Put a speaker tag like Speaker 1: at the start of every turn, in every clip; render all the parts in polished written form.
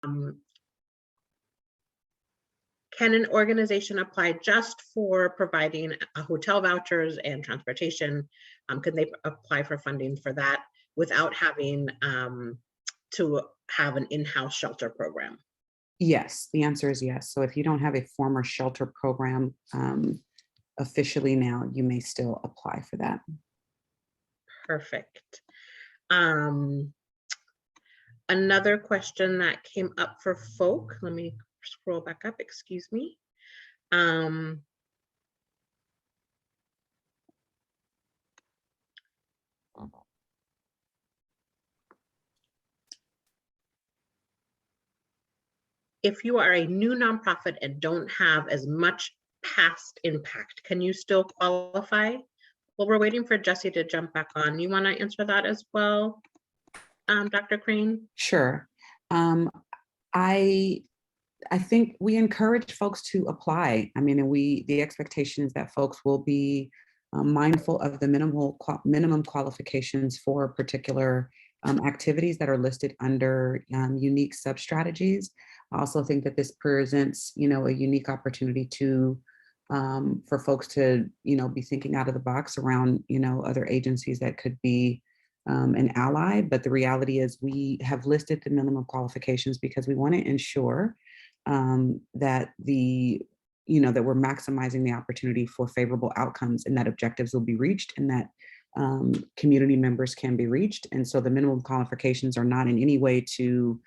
Speaker 1: Can an organization apply just for providing hotel vouchers and transportation? Can they apply for funding for that without having to have an in-house shelter program?
Speaker 2: Yes, the answer is yes. So if you don't have a former shelter program officially now, you may still apply for that.
Speaker 1: Perfect. Another question that came up for folk, let me scroll back up, excuse me. If you are a new nonprofit and don't have as much past impact, can you still qualify? Well, we're waiting for Jesse to jump back on. You want to answer that as well, Dr. Crane?
Speaker 2: Sure. I think we encourage folks to apply. I mean, and the expectation is that folks will be mindful of the minimum qualifications for particular activities that are listed under unique sub-strategies. I also think that this presents, a unique opportunity to for folks to, be thinking out of the box around, other agencies that could be an ally. But the reality is we have listed the minimum qualifications because we want to ensure that that we're maximizing the opportunity for favorable outcomes and that objectives will be reached and that community members can be reached. And so the minimum qualifications are not in any way to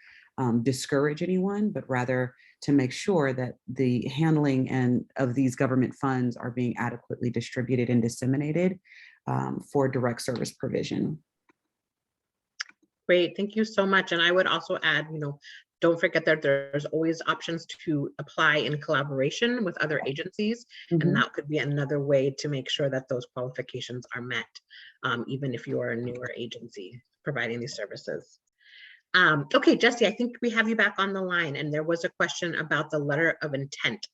Speaker 2: discourage anyone, but rather to make sure that the handling of these government funds are being adequately distributed and disseminated for direct service provision.
Speaker 1: Great, thank you so much. And I would also add, don't forget that there's always options to apply in collaboration with other agencies. Mm-hmm. And that could be another way to make sure that those qualifications are met, even if you are a newer agency providing these services. Okay, Jesse, I think we have you back on the line, and there was a question about the letter of intent.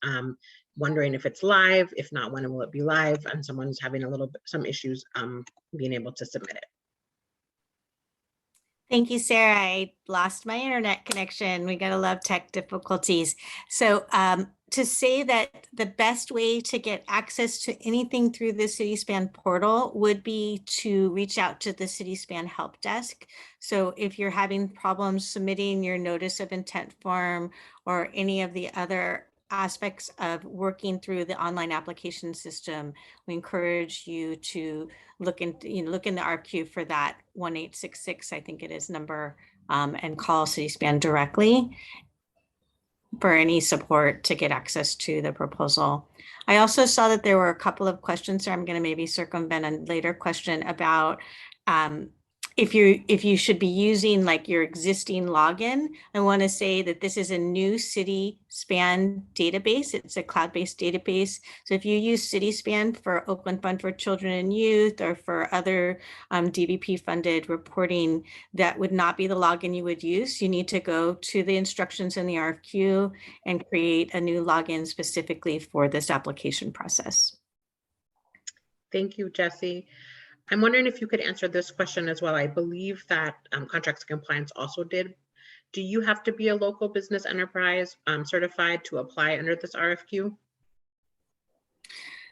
Speaker 1: Wondering if it's live, if not, when will it be live? And someone's having some issues being able to submit it.
Speaker 3: Thank you, Sarah. I lost my internet connection. We gotta love tech difficulties. So to say that the best way to get access to anything through the CitySpan portal would be to reach out to the CitySpan help desk. So if you're having problems submitting your notice of intent form or any of the other aspects of working through the online application system, we encourage you to look in the RFQ for that 1866, I think it is, number, and call CitySpan directly for any support to get access to the proposal. I also saw that there were a couple of questions, so I'm going to maybe circumvent a later question about if you should be using like your existing login. I want to say that this is a new CitySpan database. It's a cloud-based database. So if you use CitySpan for Oakland Fund for Children and Youth or for other DVP funded reporting, that would not be the login you would use. You need to go to the instructions in the RFQ and create a new login specifically for this application process.
Speaker 1: Thank you, Jesse. I'm wondering if you could answer this question as well. I believe that Contracts and Compliance also did. Do you have to be a local business enterprise certified to apply under this RFQ?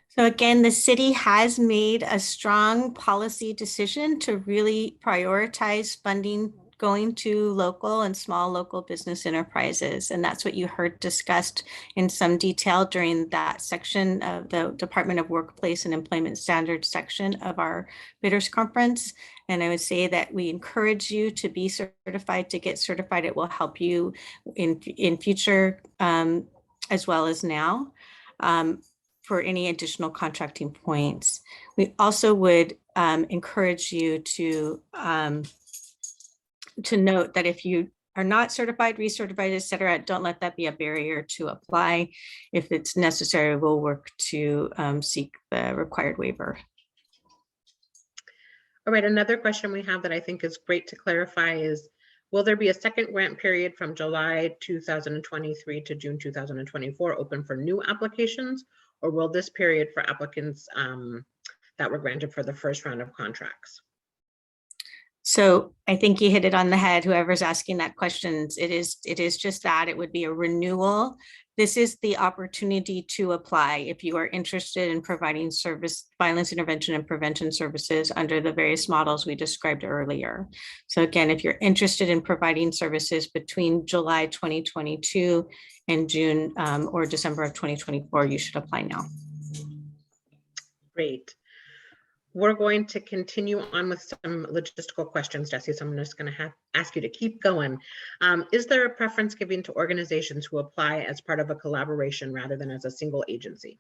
Speaker 3: So again, the city has made a strong policy decision to really prioritize funding going to local and small local business enterprises. And that's what you heard discussed in some detail during that section of the Department of Workplace and Employment Standards section of our bidders conference. And I would say that we encourage you to be certified, to get certified. It will help you in future as well as now for any additional contracting points. We also would encourage you to note that if you are not certified, recertified, et cetera, don't let that be a barrier to apply. If it's necessary, we'll work to seek the required waiver.
Speaker 1: All right, another question we have that I think is great to clarify is, will there be a second grant period from July 2023 to June 2024 open for new applications, or will this period for applicants that were granted for the first round of contracts?
Speaker 3: So I think you hit it on the head, whoever's asking that question. It is just that. It would be a renewal. This is the opportunity to apply if you are interested in providing violence intervention and prevention services under the various models we described earlier. So again, if you're interested in providing services between July 2022 and June or December of 2024, you should apply now.
Speaker 1: Great. We're going to continue on with some logistical questions, Jessie, so I'm just going to ask you to keep going. Is there a preference given to organizations who apply as part of a collaboration rather than as a single agency?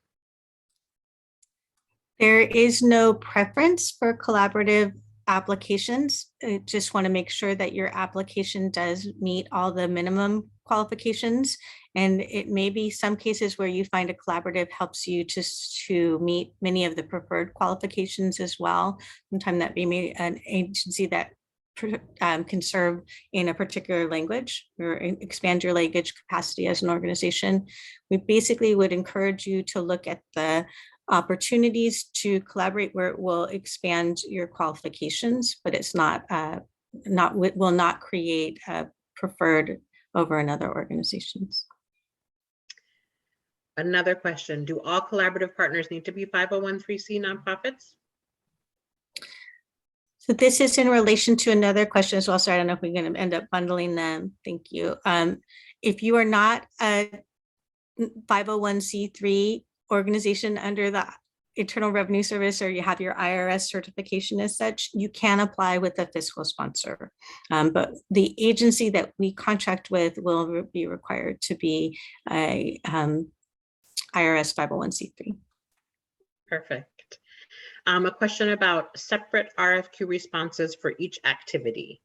Speaker 3: There is no preference for collaborative applications. I just want to make sure that your application does meet all the minimum qualifications. And it may be some cases where you find a collaborative helps you to meet many of the preferred qualifications as well. Sometimes that may be an agency that can serve in a particular language or expand your language capacity as an organization. We basically would encourage you to look at the opportunities to collaborate where it will expand your qualifications, but it's will not create a preferred over another organizations.
Speaker 1: Another question, do all collaborative partners need to be 501(c)(3) nonprofits?
Speaker 3: So this is in relation to another question as well. So I don't know if we're going to end up bundling them. Thank you. If you are not a 501(c)(3) organization under the Internal Revenue Service, or you have your IRS certification as such, you can apply with a fiscal sponsor. But the agency that we contract with will be required to be a IRS 501(c)(3).
Speaker 1: Perfect. A question about separate RFQ responses for each activity.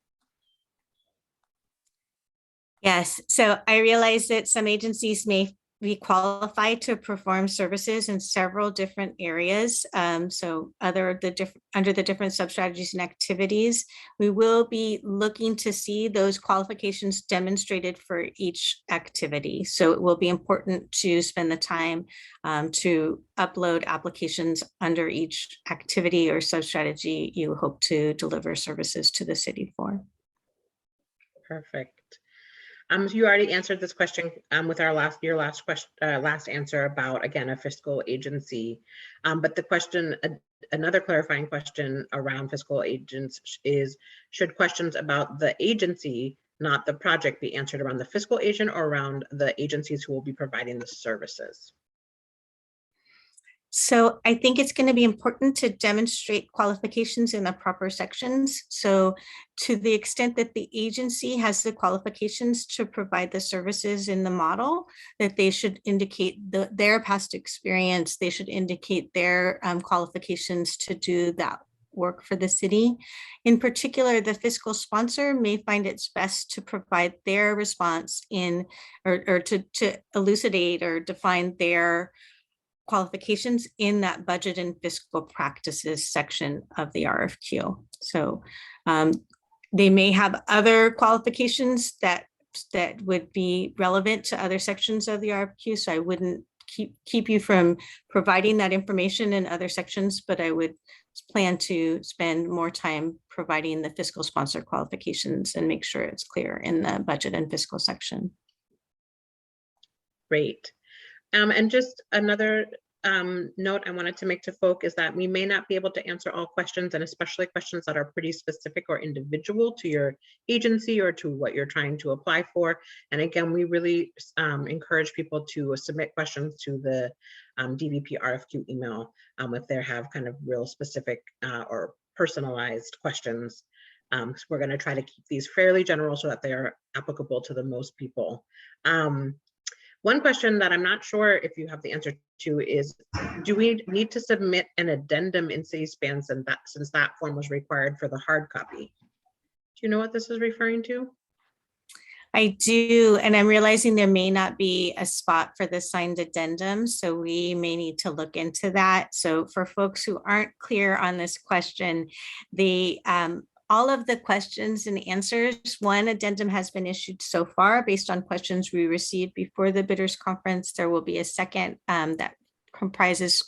Speaker 3: Yes, so I realize that some agencies may be qualified to perform services in several different areas. So under the different sub-strategies and activities, we will be looking to see those qualifications demonstrated for each activity. So it will be important to spend the time to upload applications under each activity or sub-strategy you hope to deliver services to the city for.
Speaker 1: Perfect. So you already answered this question with your last answer about, again, a fiscal agency. But the question, another clarifying question around fiscal agents is, should questions about the agency, not the project, be answered around the fiscal agent or around the agencies who will be providing the services?
Speaker 3: So I think it's going to be important to demonstrate qualifications in the proper sections. So to the extent that the agency has the qualifications to provide the services in the model, that they should indicate their past experience, they should indicate their qualifications to do that work for the city. In particular, the fiscal sponsor may find it's best to provide their response in, or to elucidate or define their qualifications in that budget and fiscal practices section of the RFQ. So they may have other qualifications that would be relevant to other sections of the RFQ. So I wouldn't keep you from providing that information in other sections, but I would plan to spend more time providing the fiscal sponsor qualifications and make sure it's clear in the budget and fiscal section.
Speaker 1: Great. And just another note I wanted to make to folk is that we may not be able to answer all questions, and especially questions that are pretty specific or individual to your agency or to what you're trying to apply for. And again, we really encourage people to submit questions to the DVP RFQ email if they have kind of real specific or personalized questions. So we're going to try to keep these fairly general so that they are applicable to the most people. One question that I'm not sure if you have the answer to is, do we need to submit an addendum in Cityspan since that form was required for the hard copy? Do you know what this is referring to?
Speaker 3: I do, and I'm realizing there may not be a spot for the signed addendum, so we may need to look into that. So for folks who aren't clear on this question, all of the questions and answers, one addendum has been issued so far based on questions we received before the bidders conference. There will be a second that comprises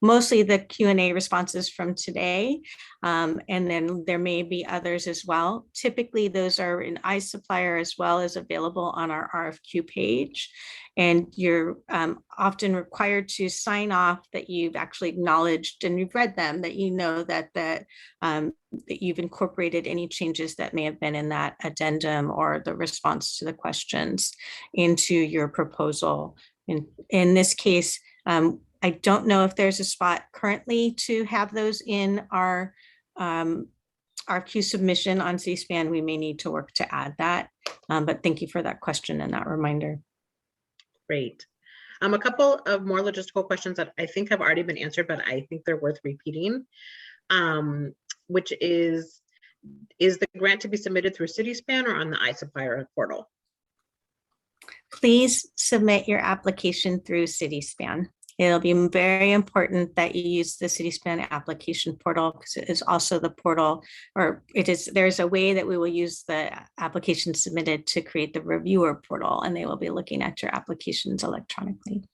Speaker 3: mostly the Q&A responses from today. And then there may be others as well. Typically, those are in iSupplier as well as available on our RFQ page. And you're often required to sign off that you've actually acknowledged and you've read them, that you know that that you've incorporated any changes that may have been in that addendum or the response to the questions into your proposal. In this case, I don't know if there's a spot currently to have those in our RFQ submission on C-SPAN. We may need to work to add that, but thank you for that question and that reminder. Great.
Speaker 1: A couple of more logistical questions that I think have already been answered, but I think they're worth repeating, which is the grant to be submitted through CitySpan or on the iSupplier portal?
Speaker 3: Please submit your application through CitySpan. It'll be very important that you use the CitySpan application portal because it is also the portal, or there's a way that we will use the application submitted to create the reviewer portal, and they will be looking at your applications electronically.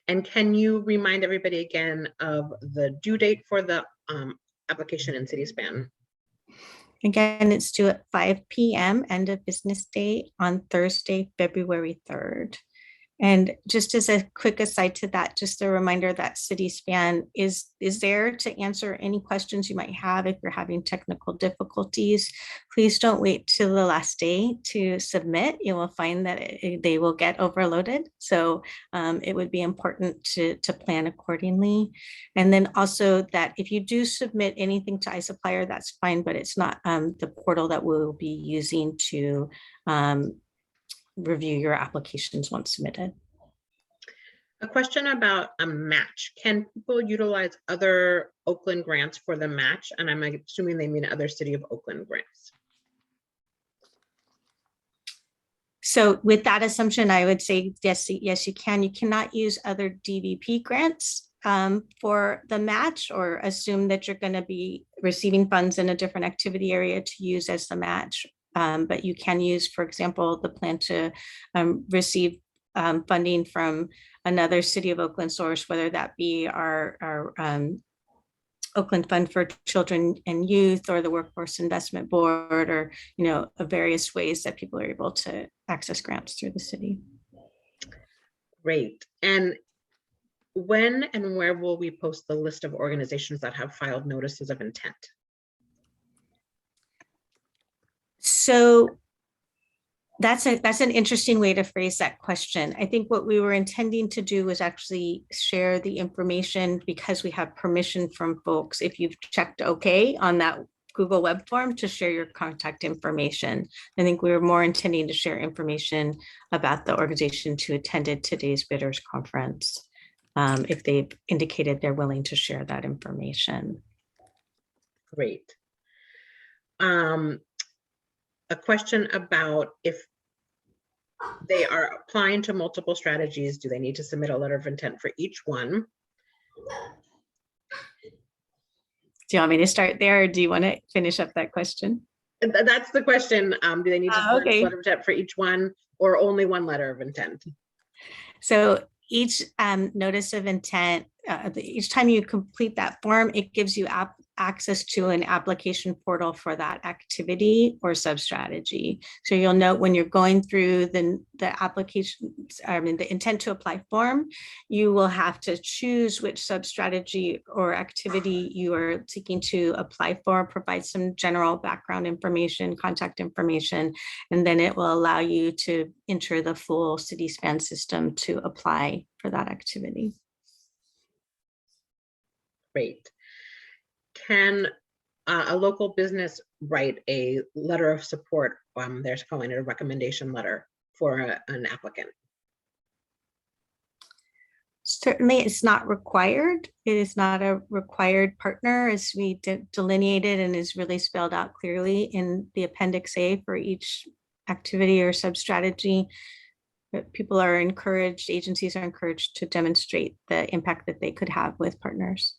Speaker 1: And can you remind everybody again of the due date for the application in CitySpan?
Speaker 3: Again, it's due at 5 p.m. end of business day on Thursday, February 3rd. And just as a quick aside to that, just a reminder that CitySpan is there to answer any questions you might have if you're having technical difficulties. Please don't wait till the last day to submit. You will find that they will get overloaded. So it would be important to plan accordingly. And then also that if you do submit anything to iSupplier, that's fine, but it's not the portal that we'll be using to review your applications once submitted.
Speaker 1: A question about a match. Can people utilize other Oakland grants for the match? And I'm assuming they mean other City of Oakland grants.
Speaker 3: So with that assumption, I would say, yes, you can. You cannot use other DVP grants for the match, or assume that you're going to be receiving funds in a different activity area to use as the match. But you can use, for example, the plan to receive funding from another City of Oakland source, whether that be our Oakland Fund for Children and Youth or the Workforce Investment Board, or various ways that people are able to access grants through the city.
Speaker 1: Great. And when and where will we post the list of organizations that have filed notices of intent?
Speaker 3: So that's an interesting way to phrase that question. I think what we were intending to do was actually share the information because we have permission from folks, if you've checked OK on that Google web form, to share your contact information. I think we were more intending to share information about the organization who attended today's bidders conference, if they've indicated they're willing to share that information.
Speaker 1: Great. A question about if they are applying to multiple strategies, do they need to submit a letter of intent for each one?
Speaker 3: Do you want me to start there, or do you want to finish up that question?
Speaker 1: That's the question. Do they need to submit a letter of intent for each one, or only one letter of intent?
Speaker 3: So each notice of intent, each time you complete that form, it gives you access to an application portal for that activity or sub-strategy. So you'll note when you're going through the application, the intent to apply form, you will have to choose which sub-strategy or activity you are seeking to apply for, provide some general background information, contact information, and then it will allow you to enter the full CitySpan system to apply for that activity.
Speaker 1: Great. Can a local business write a letter of support? They're calling it a recommendation letter for an applicant.
Speaker 3: Certainly, it's not required. It is not a required partner, as we delineated and is really spelled out clearly in the Appendix A for each activity or sub-strategy. But people are encouraged, agencies are encouraged to demonstrate the impact that they could have with partners.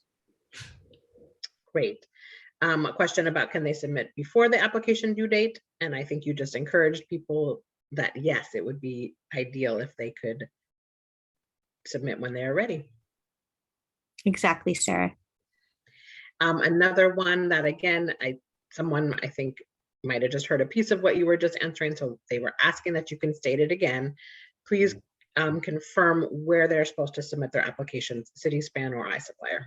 Speaker 1: Great. A question about, can they submit before the application due date? And I think you just encouraged people that yes, it would be ideal if they could submit when they are ready.
Speaker 3: Exactly, Sarah.
Speaker 1: Another one that, again, someone I think might have just heard a piece of what you were just answering, so they were asking that you can state it again. Please confirm where they're supposed to submit their applications, CitySpan or iSupplier.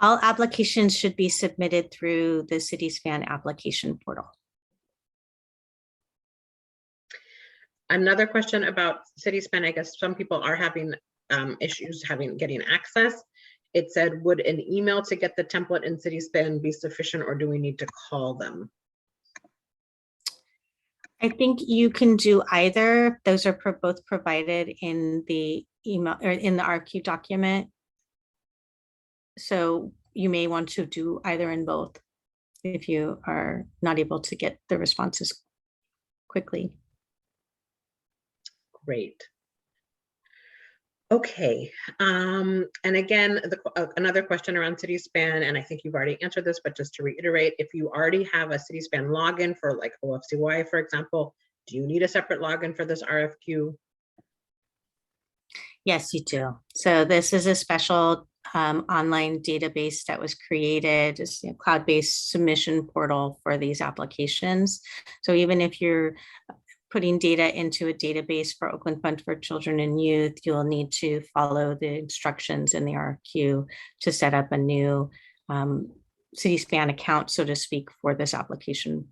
Speaker 3: All applications should be submitted through the CitySpan application portal.
Speaker 1: Another question about CitySpan, I guess some people are having issues getting access. It said, would an email to get the template in CitySpan be sufficient, or do we need to call them?
Speaker 3: I think you can do either. Those are both provided in the email or in the RFQ document. So you may want to do either in both if you are not able to get the responses quickly.
Speaker 1: Great. Okay, and again, another question around CitySpan, and I think you've already answered this, but just to reiterate, if you already have a CitySpan login for like OFCY, for example, do you need a separate login for this RFQ?
Speaker 3: Yes, you do. So this is a special online database that was created, it's a cloud-based submission portal for these applications. So even if you're putting data into a database for Oakland Fund for Children and Youth, you'll need to follow the instructions in the RFQ to set up a new CitySpan account, so to speak, for this application.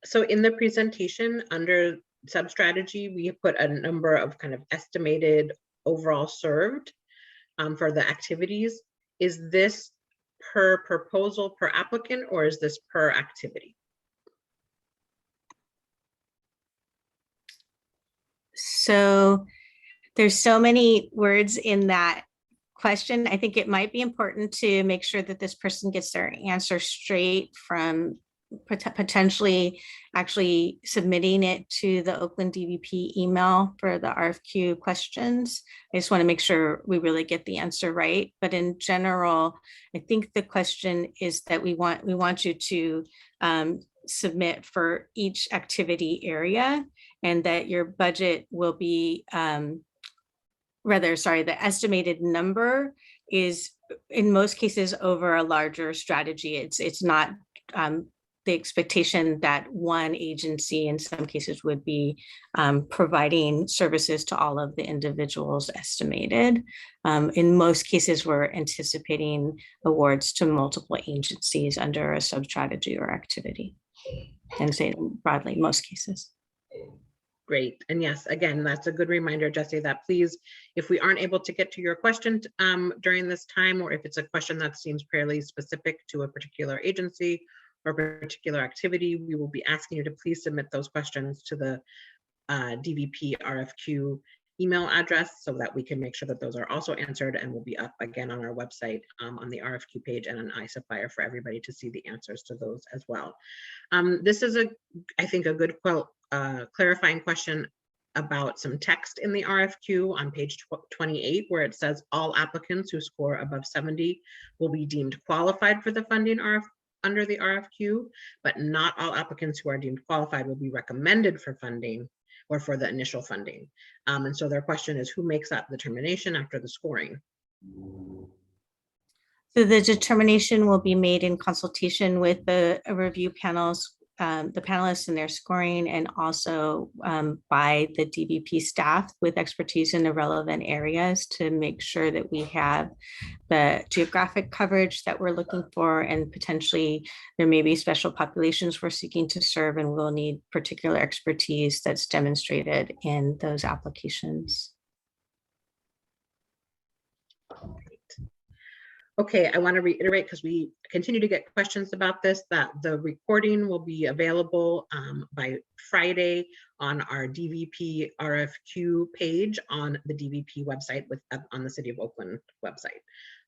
Speaker 1: So in the presentation under sub-strategy, we put a number of kind of estimated overall served for the activities. Is this per proposal per applicant, or is this per activity?
Speaker 3: So there's so many words in that question. I think it might be important to make sure that this person gets their answer straight from potentially actually submitting it to the Oakland DVP email for the RFQ questions. I just want to make sure we really get the answer right. But in general, I think the question is that we want you to submit for each activity area, and that your budget will be the estimated number is in most cases over a larger strategy. It's not the expectation that one agency in some cases would be providing services to all of the individuals estimated. In most cases, we're anticipating awards to multiple agencies under a sub-strategy or activity, and say broadly, most cases.
Speaker 1: Great. And yes, again, that's a good reminder, Jesse, that please, if we aren't able to get to your question during this time, or if it's a question that seems fairly specific to a particular agency or particular activity, we will be asking you to please submit those questions to the DVP RFQ email address, so that we can make sure that those are also answered and will be up again on our website on the RFQ page and an iSupplier for everybody to see the answers to those as well. This is I think a good clarifying question about some text in the RFQ on page 28, where it says all applicants who score above 70 will be deemed qualified for the funding under the RFQ, but not all applicants who are deemed qualified will be recommended for funding or for the initial funding. And so their question is, who makes that determination after the scoring?
Speaker 3: So the determination will be made in consultation with the review panels, the panelists and their scoring, and also by the DVP staff with expertise in the relevant areas to make sure that we have the geographic coverage that we're looking for, and potentially there may be special populations we're seeking to serve, and we'll need particular expertise that's demonstrated in those applications.
Speaker 1: Okay, I want to reiterate, because we continue to get questions about this, that the recording will be available by Friday on our DVP RFQ page on the DVP website on the City of Oakland website.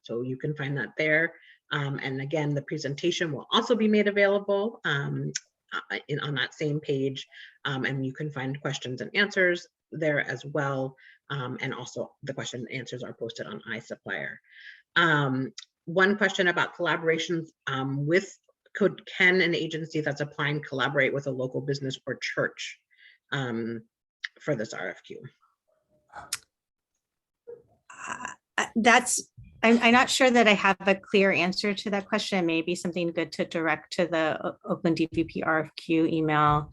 Speaker 1: So you can find that there. And again, the presentation will also be made available on that same page. And you can find questions and answers there as well. And also the question and answers are posted on iSupplier. One question about collaborations can an agency that's applying collaborate with a local business or church for this RFQ?
Speaker 3: I'm not sure that I have a clear answer to that question. Maybe something good to direct to the Oakland DVP RFQ email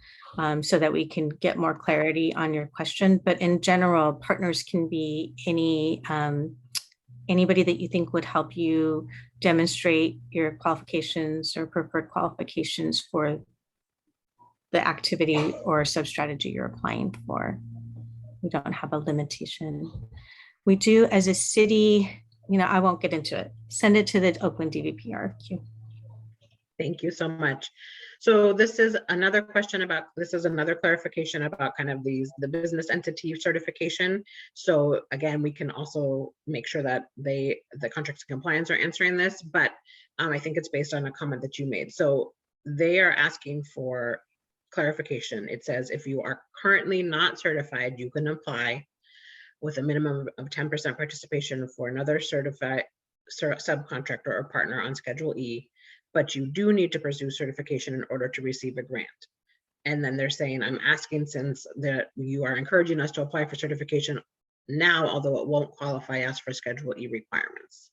Speaker 3: so that we can get more clarity on your question. But in general, partners can be anybody that you think would help you demonstrate your qualifications or preferred qualifications for the activity or sub-strategy you're applying for. We don't have a limitation. We do as a city, I won't get into it. Send it to the Oakland DVP RFQ.
Speaker 1: Thank you so much. So this is another clarification about kind of the business entity certification. So again, we can also make sure that the contracts and compliance are answering this, but I think it's based on a comment that you made. So they are asking for clarification. It says, if you are currently not certified, you can apply with a minimum of 10% participation for another certified subcontractor or partner on Schedule E, but you do need to pursue certification in order to receive a grant. And then they're saying, I'm asking since that you are encouraging us to apply for certification now, although it won't qualify us for Schedule E requirements.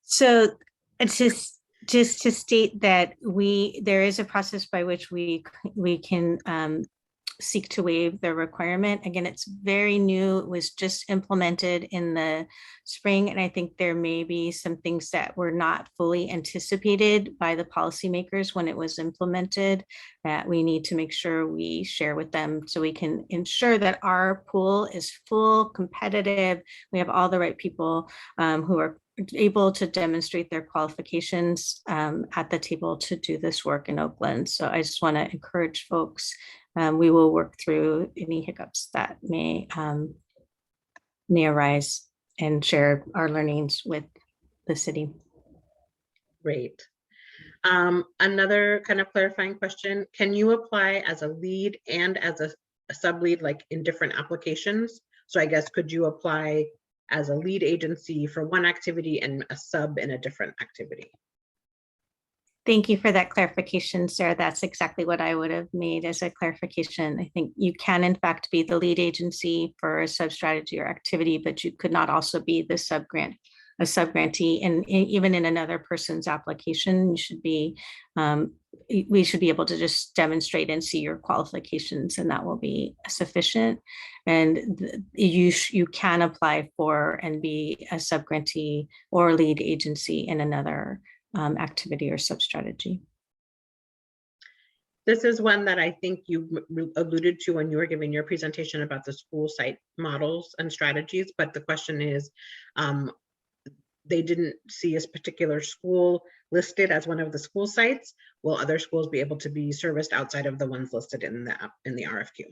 Speaker 3: So it's just to state that there is a process by which we can seek to waive the requirement. Again, it's very new. It was just implemented in the spring. And I think there may be some things that were not fully anticipated by the policymakers when it was implemented that we need to make sure we share with them so we can ensure that our pool is full, competitive. We have all the right people who are able to demonstrate their qualifications at the table to do this work in Oakland. So I just want to encourage folks. We will work through any hiccups that may arise and share our learnings with the city.
Speaker 1: Great. Another kind of clarifying question, can you apply as a lead and as a sub-lead, like in different applications? So I guess, could you apply as a lead agency for one activity and a sub in a different activity?
Speaker 3: Thank you for that clarification, Sarah. That's exactly what I would have made as a clarification. I think you can, in fact, be the lead agency for a sub-strategy or activity, but you could not also be the a sub-grantee. And even in another person's application, you should be, we should be able to just demonstrate and see your qualifications, and that will be sufficient. And you can apply for and be a sub-grantee or lead agency in another activity or sub-strategy.
Speaker 1: This is one that I think you alluded to when you were giving your presentation about the school site models and strategies, but the question is, they didn't see a particular school listed as one of the school sites. Will other schools be able to be serviced outside of the ones listed in the RFQ?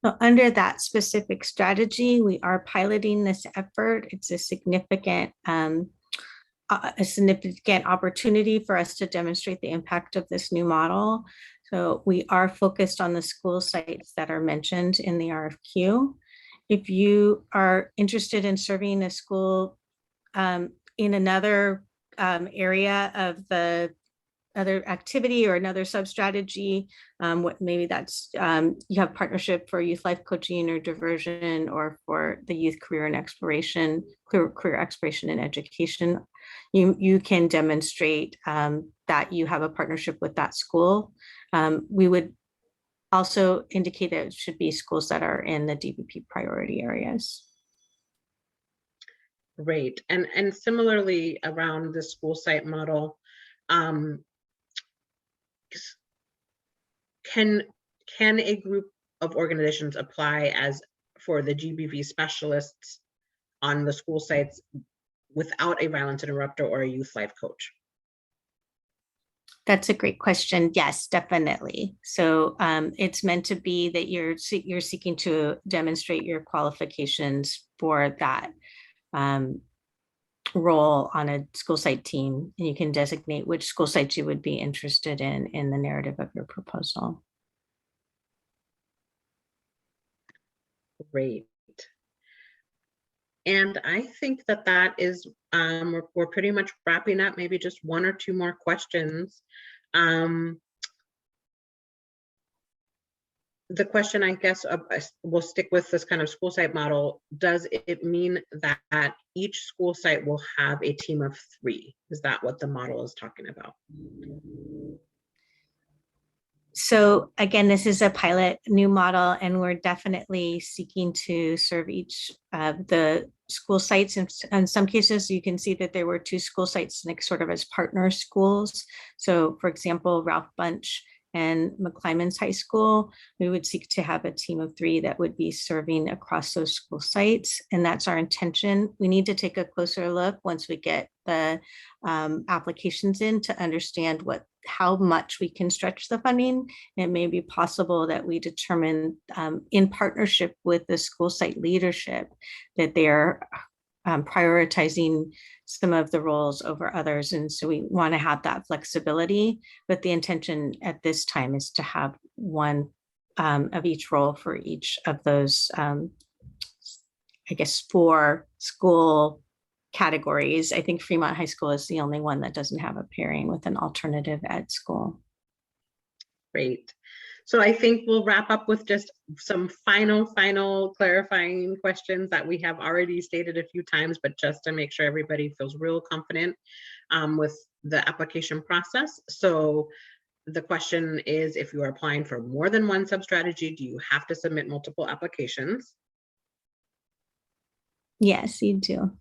Speaker 3: Well, under that specific strategy, we are piloting this effort. It's a significant opportunity for us to demonstrate the impact of this new model. So we are focused on the school sites that are mentioned in the RFQ. If you are interested in serving a school in another area of the other activity or another sub-strategy, maybe that's you have partnership for youth life coaching or diversion, or for the youth career and exploration, career exploration and education, you can demonstrate that you have a partnership with that school. We would also indicate that it should be schools that are in the DVP priority areas.
Speaker 1: Great. And similarly around the school site model, can a group of organizations apply as for the GBV specialists on the school sites without a violence interrupter or a youth life coach?
Speaker 3: That's a great question. Yes, definitely. So it's meant to be that you're seeking to demonstrate your qualifications for that role on a school site team, and you can designate which school sites you would be interested in the narrative of your proposal.
Speaker 1: Great. And I think that is, we're pretty much wrapping up, maybe just one or two more questions. the question, I guess, we'll stick with this kind of school site model. Does it mean that each school site will have a team of 3? Is that what the model is talking about?
Speaker 3: So again, this is a pilot new model, and we're definitely seeking to serve each of the school sites. In some cases, you can see that there were 2 school sites like sort of as partner schools. So for example, Ralph Bunch and McClymonds High School, we would seek to have a team of 3 that would be serving across those school sites. And that's our intention. We need to take a closer look once we get the applications in to understand how much we can stretch the funding. It may be possible that we determine in partnership with the school site leadership that they're prioritizing some of the roles over others. And so we want to have that flexibility, but the intention at this time is to have one of each role for each of those, I guess, 4 school categories. I think Fremont High School is the only one that doesn't have a pairing with an alternative ed school.
Speaker 1: Great. So I think we'll wrap up with just some final clarifying questions that we have already stated a few times, but just to make sure everybody feels real confident with the application process. So the question is, if you are applying for more than one sub-strategy, do you have to submit multiple applications?
Speaker 3: Yes, you do.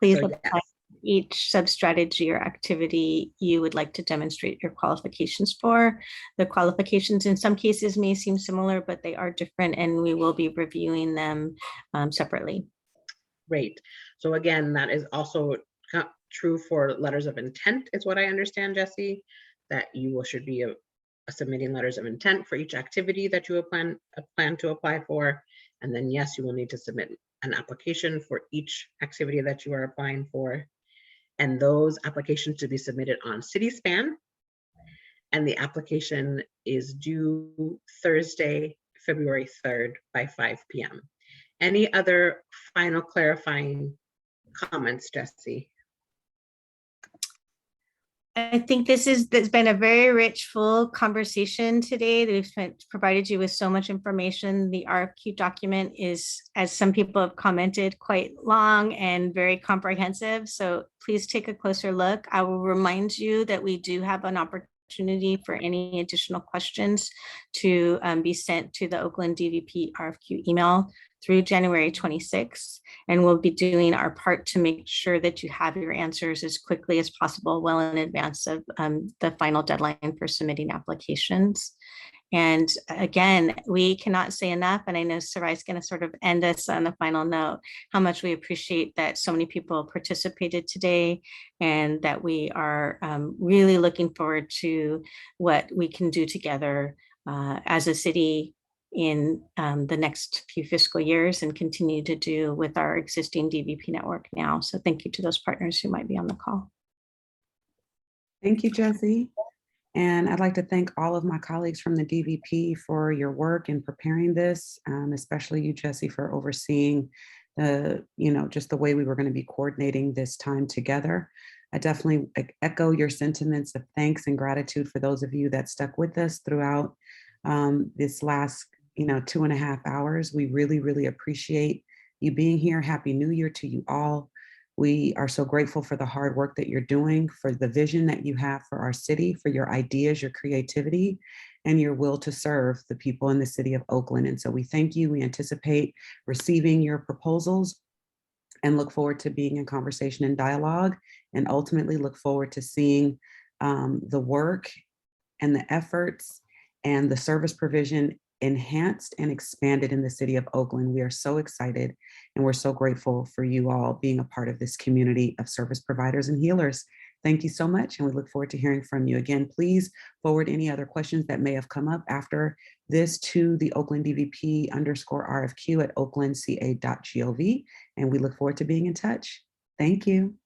Speaker 3: Please
Speaker 1: So,
Speaker 3: apply
Speaker 1: yes.
Speaker 3: Each sub-strategy or activity you would like to demonstrate your qualifications for. The qualifications in some cases may seem similar, but they are different, and we will be reviewing them separately.
Speaker 1: Great. So again, that is also true for letters of intent, is what I understand, Jesse, that you should be submitting letters of intent for each activity that you plan to apply for. And then yes, you will need to submit an application for each activity that you are applying for. And those applications should be submitted on CitySpan. And the application is due Thursday, February 3rd by 5 p.m. Any other final clarifying comments, Jesse?
Speaker 3: I think there's been a very rich, full conversation today. We've provided you with so much information. The RFQ document is, as some people have commented, quite long and very comprehensive. So please take a closer look. I will remind you that we do have an opportunity for any additional questions to be sent to the Oakland DVP RFQ email through January 26th. And we'll be doing our part to make sure that you have your answers as quickly as possible, well in advance of the final deadline for submitting applications. And again, we cannot say enough, and I know Sarai is going to sort of end us on a final note, how much we appreciate that so many people participated today, and that we are really looking forward to what we can do together as a city in the next few fiscal years and continue to do with our existing DVP network now. So thank you to those partners who might be on the call.
Speaker 2: Thank you, Jesse. And I'd like to thank all of my colleagues from the DVP for your work in preparing this, especially you, Jesse, for overseeing the, just the way we were going to be coordinating this time together. I definitely echo your sentiments of thanks and gratitude for those of you that stuck with us throughout this last 2.5 hours. We really, really appreciate you being here. Happy New Year to you all. We are so grateful for the hard work that you're doing, for the vision that you have for our city, for your ideas, your creativity, and your will to serve the people in the city of Oakland. And so we thank you. We anticipate receiving your proposals and look forward to being in conversation and dialogue, and ultimately look forward to seeing the work and the efforts and the service provision enhanced and expanded in the city of Oakland. We are so excited, and we're so grateful for you all being a part of this community of service providers and healers. Thank you so much, and we look forward to hearing from you. Again, please forward any other questions that may have come up after this to the Oakland DVP _RFQ at oaklandca.gov, and we look forward to being in touch. Thank you.